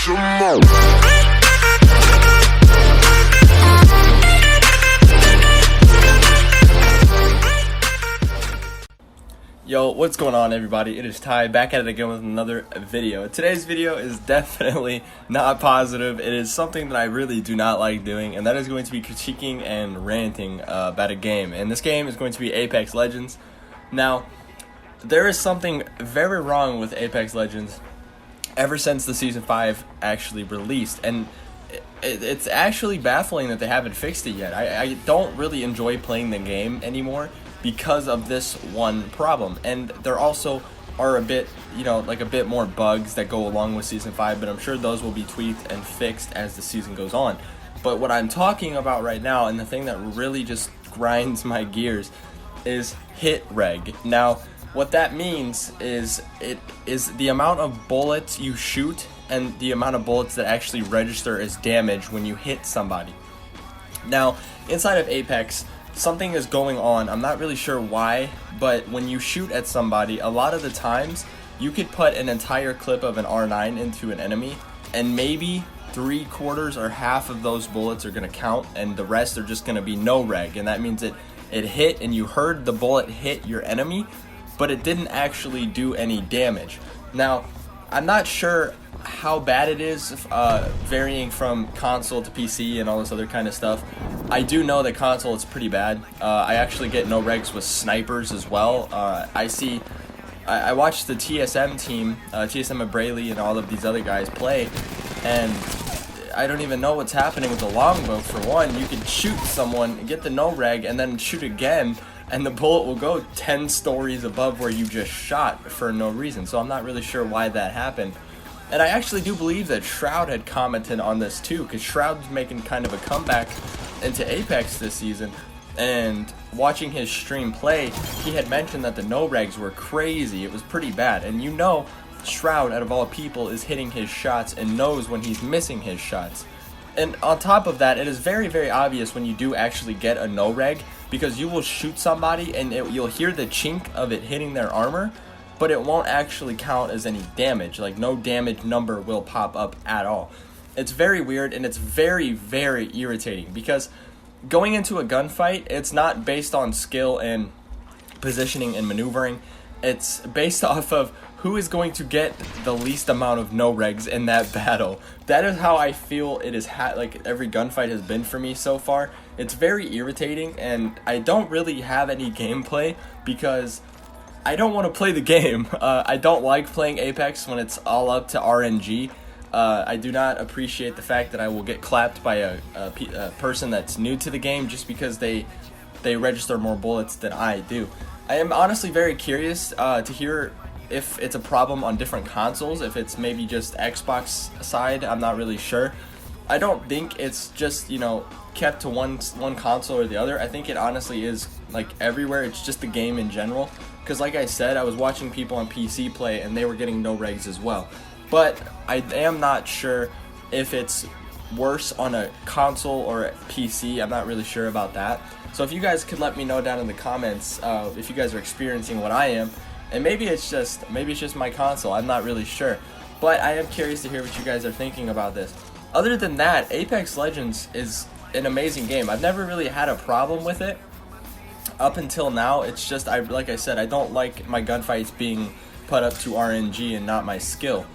Yo, what's going on, everybody? It is Ty, back at it again with another video. Today's video is definitely not positive. It is something that I really do not like doing, and that is going to be critiquing and ranting about a game. And this game is going to be Apex Legends. Now, there is something very wrong with Apex Legends ever since the Season 5 actually released, and it's actually baffling that they haven't fixed it yet. I don't really enjoy playing the game anymore because of this one problem, and there also are a bit more bugs that go along with Season 5, but I'm sure those will be tweaked and fixed as the season goes on. But what I'm talking about right now, and the thing that really just grinds my gears, is hit reg. Now, what that means is it is the amount of bullets you shoot and the amount of bullets that actually register as damage when you hit somebody. Now, inside of Apex, something is going on. I'm not really sure why, but when you shoot at somebody, a lot of the times you could put an entire clip of an R9 into an enemy, and maybe 3/4 or half of those bullets are going to count, and the rest are just going to be no reg. And that means it hit, and you heard the bullet hit your enemy, but it didn't actually do any damage. Now, I'm not sure how bad it is, varying from console to PC and all this other kind of stuff. I do know that console is pretty bad. I actually get no regs with snipers as well. I watch the TSM team, TSM of Brayley and all of these other guys play, and I don't even know what's happening with the longbow. For one, you can shoot someone, get the no reg, and then shoot again, and the bullet will go 10 stories above where you just shot for no reason. So I'm not really sure why that happened. And I actually do believe that Shroud had commented on this too, because Shroud's making kind of a comeback into Apex this season, and watching his stream play, he had mentioned that the no regs were crazy. It was pretty bad, and you know Shroud, out of all people, is hitting his shots and knows when he's missing his shots. And on top of that, it is very, very obvious when you do actually get a no reg, because you will shoot somebody and you'll hear the chink of it hitting their armor, but it won't actually count as any damage. Like, no damage number will pop up at all. It's very weird, and it's very, very irritating, because going into a gunfight, it's not based on skill and positioning and maneuvering. It's based off of who is going to get the least amount of no regs in that battle. That is how I feel it is like every gunfight has been for me so far. It's very irritating, and I don't really have any gameplay because I don't want to play the game. I don't like playing Apex when it's all up to RNG. I do not appreciate the fact that I will get clapped by a person that's new to the game just because they register more bullets than I do. I am honestly very curious to hear if it's a problem on different consoles, if it's maybe just Xbox side. I'm not really sure. I don't think it's just, kept to one console or the other. I think it honestly is like everywhere. It's just the game in general. Because like I said, I was watching people on PC play and they were getting no regs as well. But I am not sure if it's worse on a console or a PC. I'm not really sure about that. So if you guys could let me know down in the comments if you guys are experiencing what I am. And maybe it's just my console. I'm not really sure. But I am curious to hear what you guys are thinking about this. Other than that, Apex Legends is an amazing game. I've never really had a problem with it up until now. It's just, like I said, I don't like my gunfights being put up to RNG and not my skill.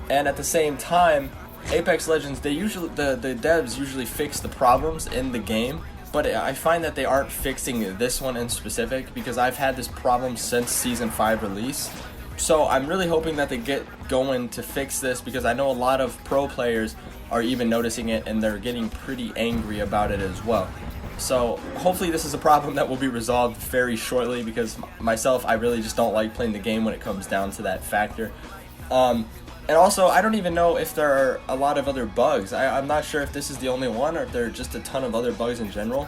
And at the same time, Apex Legends, the devs usually fix the problems in the game, but I find that they aren't fixing this one in specific, because I've had this problem since Season 5 release. So I'm really hoping that they get going to fix this, because I know a lot of pro players are even noticing it and they're getting pretty angry about it as well. So hopefully this is a problem that will be resolved very shortly, because myself, I really just don't like playing the game when it comes down to that factor. And also, I don't even know if there are a lot of other bugs. I'm not sure if this is the only one or if there are just a ton of other bugs in general.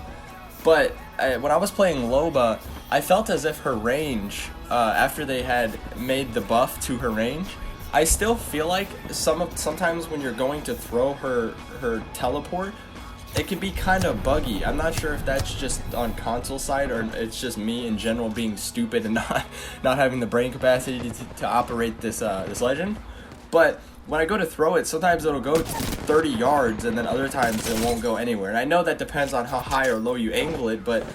But when I was playing Loba, I felt as if her range, after they had made the buff to her range, I still feel like sometimes when you're going to throw her teleport, it can be kind of buggy. I'm not sure if that's just on console side or it's just me in general being stupid and not having the brain capacity to operate this legend. But when I go to throw it, sometimes it'll go 30 yards and then other times it won't go anywhere. And I know that depends on how high or low you angle it, but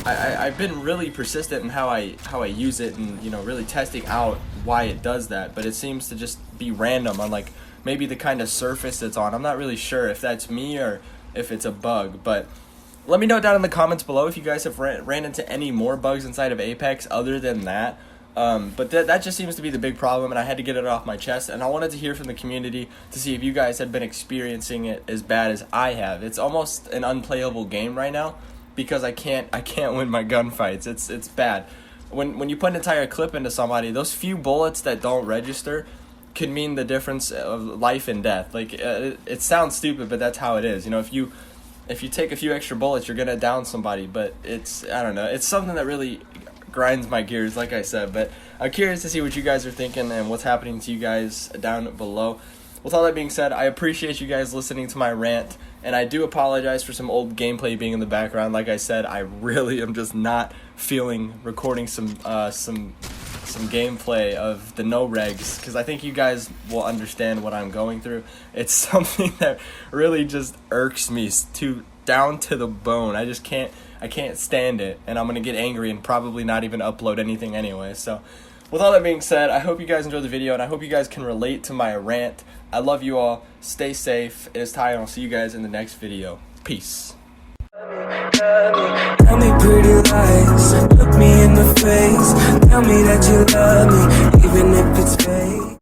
I've been really persistent in how I use it, and really testing out why it does that. But it seems to just be random on like maybe the kind of surface it's on. I'm not really sure if that's me or if it's a bug, but let me know down in the comments below if you guys have ran into any more bugs inside of Apex other than that. But that just seems to be the big problem, and I had to get it off my chest, and I wanted to hear from the community to see if you guys had been experiencing it as bad as I have. It's almost an unplayable game right now because I can't win my gunfights. It's bad. When you put an entire clip into somebody, those few bullets that don't register could mean the difference of life and death. Like it sounds stupid, but that's how it is. If you take a few extra bullets, you're gonna down somebody. But I don't know. It's something that really grinds my gears, like I said. But I'm curious to see what you guys are thinking and what's happening to you guys down below. With all that being said, I appreciate you guys listening to my rant, and I do apologize for some old gameplay being in the background. Like I said, I really am just not feeling recording some gameplay of the no regs, because I think you guys will understand what I'm going through. It's something that really just irks me down to the bone. I can't stand it, and I'm gonna get angry and probably not even upload anything anyway. So with all that being said, I hope you guys enjoyed the video, and I hope you guys can relate to my rant. I love you all. Stay safe. It is Ty, and I'll see you guys in the next video. Peace. Tell me pretty lies, look me in the face. Tell me that you love me, even if it's fake.